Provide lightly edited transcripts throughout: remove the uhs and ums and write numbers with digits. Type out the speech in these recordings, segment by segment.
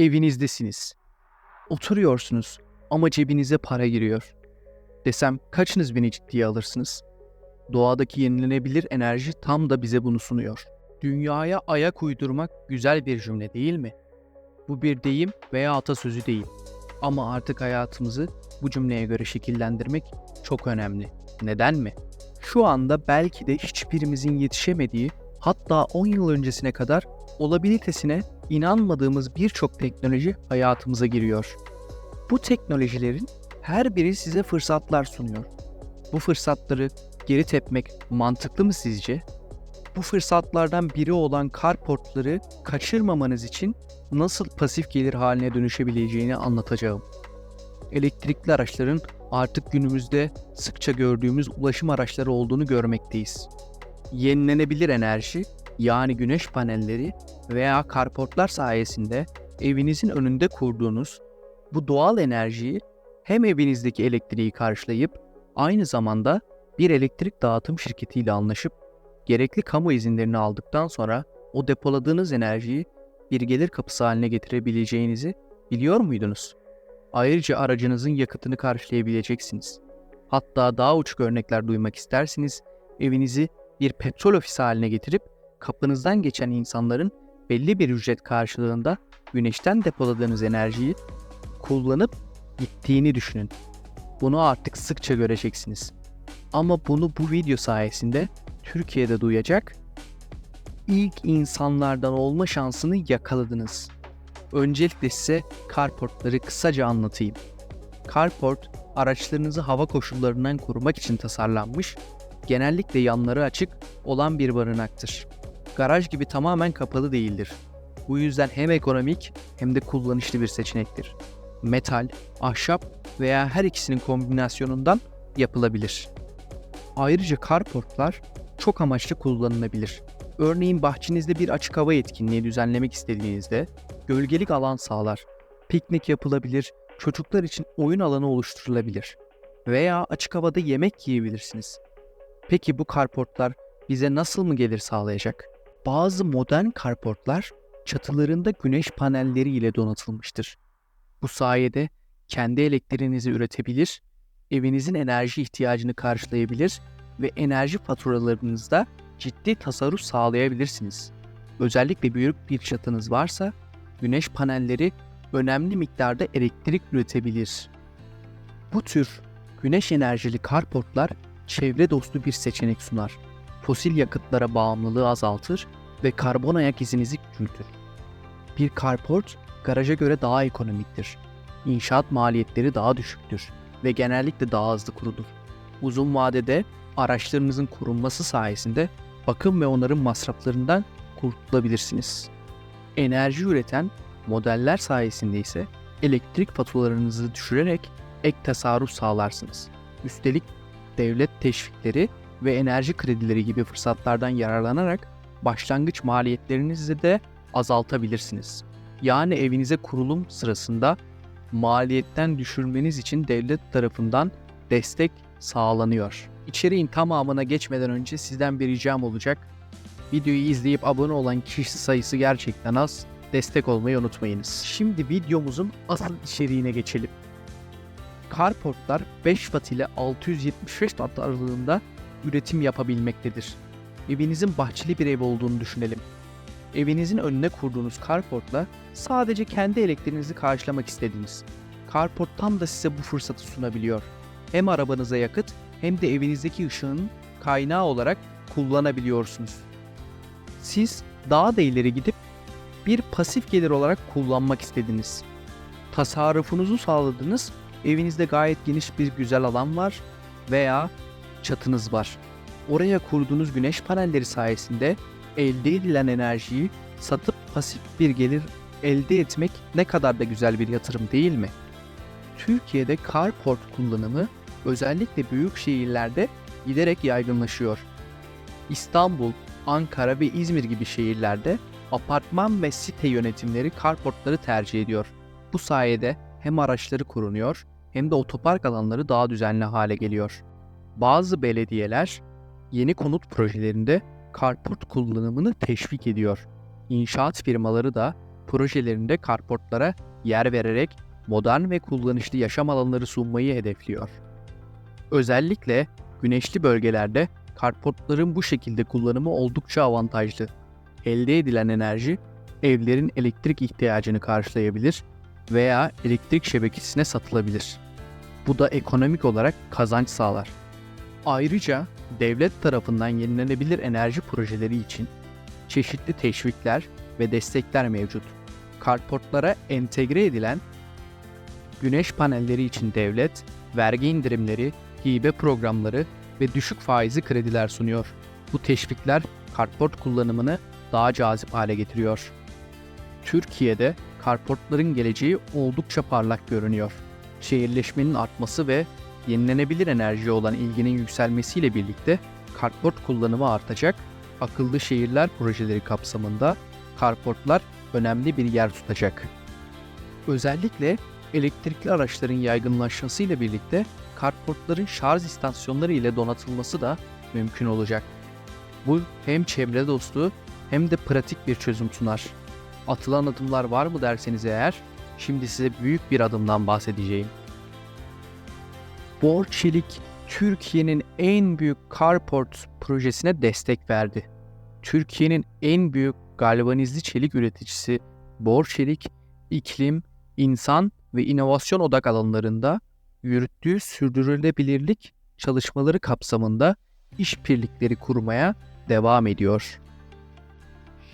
Evinizdesiniz. Oturuyorsunuz ama cebinize para giriyor. Desem kaçınız beni ciddiye alırsınız? Doğadaki yenilenebilir enerji tam da bize bunu sunuyor. Dünyaya ayak uydurmak güzel bir cümle değil mi? Bu bir deyim veya atasözü değil. Ama artık hayatımızı bu cümleye göre şekillendirmek çok önemli. Neden mi? Şu anda belki de hiçbirimizin yetişemediği, hatta 10 yıl öncesine kadar olabilitesine inanmadığımız birçok teknoloji hayatımıza giriyor. Bu teknolojilerin her biri size fırsatlar sunuyor. Bu fırsatları geri tepmek mantıklı mı sizce? Bu fırsatlardan biri olan carportları kaçırmamanız için nasıl pasif gelir haline dönüşebileceğini anlatacağım. Elektrikli araçların artık günümüzde sıkça gördüğümüz ulaşım araçları olduğunu görmekteyiz. Yenilenebilir enerji, yani güneş panelleri veya carportlar sayesinde evinizin önünde kurduğunuz bu doğal enerjiyi hem evinizdeki elektriği karşılayıp aynı zamanda bir elektrik dağıtım şirketiyle anlaşıp gerekli kamu izinlerini aldıktan sonra o depoladığınız enerjiyi bir gelir kapısı haline getirebileceğinizi biliyor muydunuz? Ayrıca aracınızın yakıtını karşılayabileceksiniz. Hatta daha uçuk örnekler duymak isterseniz evinizi bir petrol ofisi haline getirip kapınızdan geçen insanların belli bir ücret karşılığında güneşten depoladığınız enerjiyi kullanıp gittiğini düşünün. Bunu artık sıkça göreceksiniz. Ama bunu bu video sayesinde Türkiye'de duyacak, ilk insanlardan olma şansını yakaladınız. Öncelikle size carportları kısaca anlatayım. Carport, araçlarınızı hava koşullarından korumak için tasarlanmış, genellikle yanları açık olan bir barınaktır. Garaj gibi tamamen kapalı değildir. Bu yüzden hem ekonomik hem de kullanışlı bir seçenektir. Metal, ahşap veya her ikisinin kombinasyonundan yapılabilir. Ayrıca carportlar çok amaçlı kullanılabilir. Örneğin bahçenizde bir açık hava etkinliği düzenlemek istediğinizde gölgelik alan sağlar. Piknik yapılabilir, çocuklar için oyun alanı oluşturulabilir. Veya açık havada yemek yiyebilirsiniz. Peki bu carportlar bize nasıl mı gelir sağlayacak? Bazı modern carportlar çatılarında güneş panelleri ile donatılmıştır. Bu sayede kendi elektriğinizi üretebilir, evinizin enerji ihtiyacını karşılayabilir ve enerji faturalarınızda ciddi tasarruf sağlayabilirsiniz. Özellikle büyük bir çatınız varsa güneş panelleri önemli miktarda elektrik üretebilir. Bu tür güneş enerjili carportlar çevre dostu bir seçenek sunar. Fosil yakıtlara bağımlılığı azaltır ve karbon ayak izinizi küçültür. Bir carport garaja göre daha ekonomiktir. İnşaat maliyetleri daha düşüktür ve genellikle daha hızlı kurulur. Uzun vadede araçlarınızın korunması sayesinde bakım ve onarım masraflarından kurtulabilirsiniz. Enerji üreten modeller sayesinde ise elektrik faturalarınızı düşürerek ek tasarruf sağlarsınız. Üstelik devlet teşvikleri ve enerji kredileri gibi fırsatlardan yararlanarak başlangıç maliyetlerinizi de azaltabilirsiniz. Yani evinize kurulum sırasında maliyetten düşürmeniz için devlet tarafından destek sağlanıyor. İçeriğin tamamına geçmeden önce sizden bir ricam olacak. Videoyu izleyip abone olan kişi sayısı gerçekten az. Destek olmayı unutmayınız. Şimdi videomuzun asıl içeriğine geçelim. Carportlar 5 Watt ile 675 Watt aralığında üretim yapabilmektedir. Evinizin bahçeli bir ev olduğunu düşünelim. Evinizin önüne kurduğunuz carportla sadece kendi elektriğinizi karşılamak istediniz. Carport tam da size bu fırsatı sunabiliyor. Hem arabanıza yakıt hem de evinizdeki ışığın kaynağı olarak kullanabiliyorsunuz. Siz daha da ileri gidip bir pasif gelir olarak kullanmak istediniz. Tasarrufunuzu sağladınız, evinizde gayet geniş bir güzel alan var veya çatınız var. Oraya kurduğunuz güneş panelleri sayesinde elde edilen enerjiyi satıp pasif bir gelir elde etmek ne kadar da güzel bir yatırım değil mi? Türkiye'de carport kullanımı özellikle büyük şehirlerde giderek yaygınlaşıyor. İstanbul, Ankara ve İzmir gibi şehirlerde apartman ve site yönetimleri carportları tercih ediyor. Bu sayede hem araçları korunuyor hem de otopark alanları daha düzenli hale geliyor. Bazı belediyeler yeni konut projelerinde carport kullanımını teşvik ediyor. İnşaat firmaları da projelerinde karportlara yer vererek modern ve kullanışlı yaşam alanları sunmayı hedefliyor. Özellikle güneşli bölgelerde karportların bu şekilde kullanımı oldukça avantajlı. Elde edilen enerji evlerin elektrik ihtiyacını karşılayabilir veya elektrik şebekesine satılabilir. Bu da ekonomik olarak kazanç sağlar. Ayrıca devlet tarafından yenilenebilir enerji projeleri için çeşitli teşvikler ve destekler mevcut. Karportlara entegre edilen güneş panelleri için devlet, vergi indirimleri, hibe programları ve düşük faizli krediler sunuyor. Bu teşvikler karport kullanımını daha cazip hale getiriyor. Türkiye'de karportların geleceği oldukça parlak görünüyor. Şehirleşmenin artması ve yenilenebilir enerjiye olan ilginin yükselmesiyle birlikte karport kullanımı artacak. Akıllı şehirler projeleri kapsamında karportlar önemli bir yer tutacak. Özellikle elektrikli araçların yaygınlaşmasıyla birlikte karportların şarj istasyonları ile donatılması da mümkün olacak. Bu hem çevre dostu hem de pratik bir çözüm sunar. Atılan adımlar var mı derseniz eğer, şimdi size büyük bir adımdan bahsedeceğim. Bor Çelik, Türkiye'nin en büyük carport projesine destek verdi. Türkiye'nin en büyük galvanizli çelik üreticisi Bor Çelik, iklim, insan ve inovasyon odak alanlarında yürüttüğü sürdürülebilirlik çalışmaları kapsamında işbirlikleri kurmaya devam ediyor.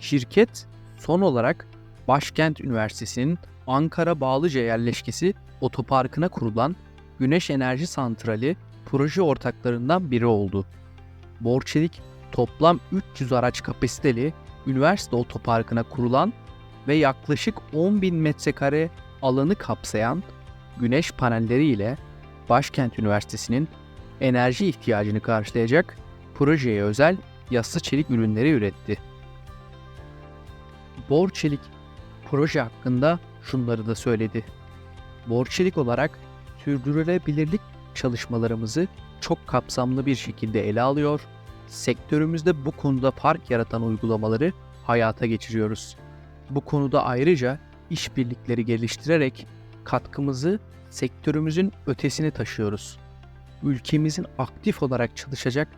Şirket son olarak Başkent Üniversitesi'nin Ankara Bağlıca yerleşkesi otoparkına kurulan Güneş Enerji Santrali proje ortaklarından biri oldu. Bor Çelik toplam 300 araç kapasiteli üniversite otoparkına kurulan ve yaklaşık 10.000 metrekare alanı kapsayan güneş panelleri ile Başkent Üniversitesi'nin enerji ihtiyacını karşılayacak projeye özel yassı çelik ürünleri üretti. Bor Çelik proje hakkında şunları da söyledi. Bor Çelik olarak sürdürülebilirlik çalışmalarımızı çok kapsamlı bir şekilde ele alıyor, sektörümüzde bu konuda fark yaratan uygulamaları hayata geçiriyoruz. Bu konuda ayrıca işbirlikleri geliştirerek katkımızı sektörümüzün ötesine taşıyoruz. Ülkemizin aktif olarak çalışacak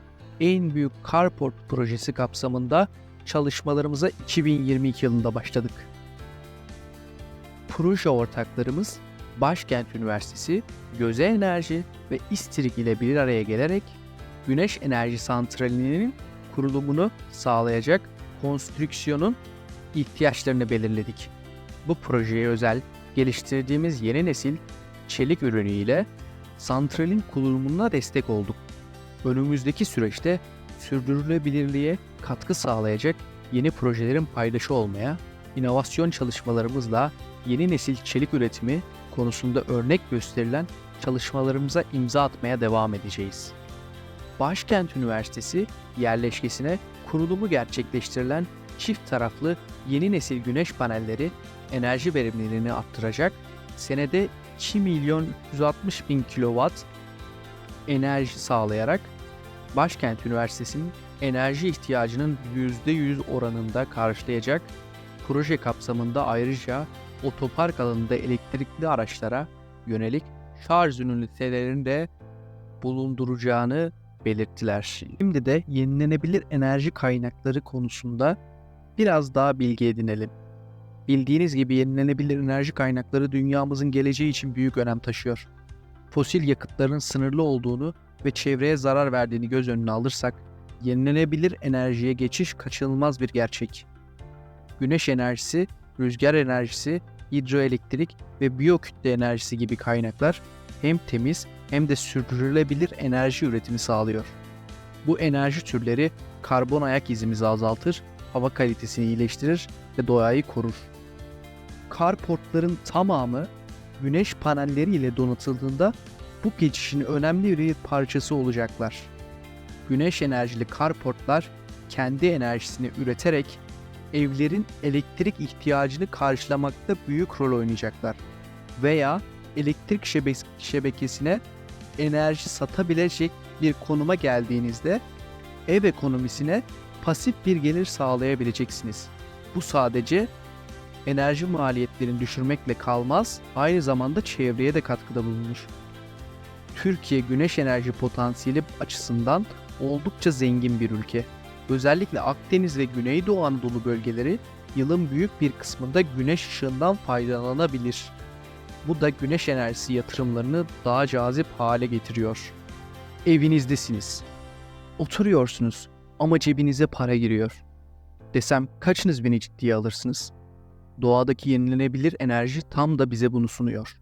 en büyük carport projesi kapsamında çalışmalarımıza 2022 yılında başladık. Proje ortaklarımız Başkent Üniversitesi, Göze Enerji ve İstirik ile bir araya gelerek Güneş Enerji Santrali'nin kurulumunu sağlayacak konstrüksiyonun ihtiyaçlarını belirledik. Bu projeye özel geliştirdiğimiz yeni nesil çelik ürünü ile santralin kurulumuna destek olduk. Önümüzdeki süreçte sürdürülebilirliğe katkı sağlayacak yeni projelerin paydaşı olmaya, inovasyon çalışmalarımızla yeni nesil çelik üretimi konusunda örnek gösterilen çalışmalarımıza imza atmaya devam edeceğiz. Başkent Üniversitesi yerleşkesine kurulumu gerçekleştirilen çift taraflı yeni nesil güneş panelleri enerji verimliliğini arttıracak, senede 2.360.000 kW enerji sağlayarak Başkent Üniversitesi'nin enerji ihtiyacının %100 oranında karşılayacak. Proje kapsamında ayrıca otopark alanında elektrikli araçlara yönelik şarj ünitelerini de bulunduracağını belirttiler. Şimdi de yenilenebilir enerji kaynakları konusunda biraz daha bilgi edinelim. Bildiğiniz gibi yenilenebilir enerji kaynakları dünyamızın geleceği için büyük önem taşıyor. Fosil yakıtların sınırlı olduğunu ve çevreye zarar verdiğini göz önüne alırsak, yenilenebilir enerjiye geçiş kaçınılmaz bir gerçek. Güneş enerjisi, rüzgar enerjisi, hidroelektrik ve biyokütle enerjisi gibi kaynaklar hem temiz hem de sürdürülebilir enerji üretimi sağlıyor. Bu enerji türleri karbon ayak izimizi azaltır, hava kalitesini iyileştirir ve doğayı korur. Carportların tamamı güneş panelleri ile donatıldığında bu geçişin önemli bir parçası olacaklar. Güneş enerjili carportlar kendi enerjisini üreterek evlerin elektrik ihtiyacını karşılamakta büyük rol oynayacaklar veya elektrik şebekesine enerji satabilecek bir konuma geldiğinizde ev ekonomisine pasif bir gelir sağlayabileceksiniz. Bu sadece Enerji maliyetlerini düşürmekle kalmaz, aynı zamanda çevreye de katkıda bulunur. Türkiye güneş enerji potansiyeli açısından oldukça zengin bir ülke. Özellikle Akdeniz ve Güneydoğu Anadolu bölgeleri yılın büyük bir kısmında güneş ışığından faydalanabilir. Bu da güneş enerjisi yatırımlarını daha cazip hale getiriyor. Evinizdesiniz. Oturuyorsunuz ama cebinize para giriyor. Desem kaçınız beni ciddiye alırsınız? Doğadaki yenilenebilir enerji tam da bize bunu sunuyor.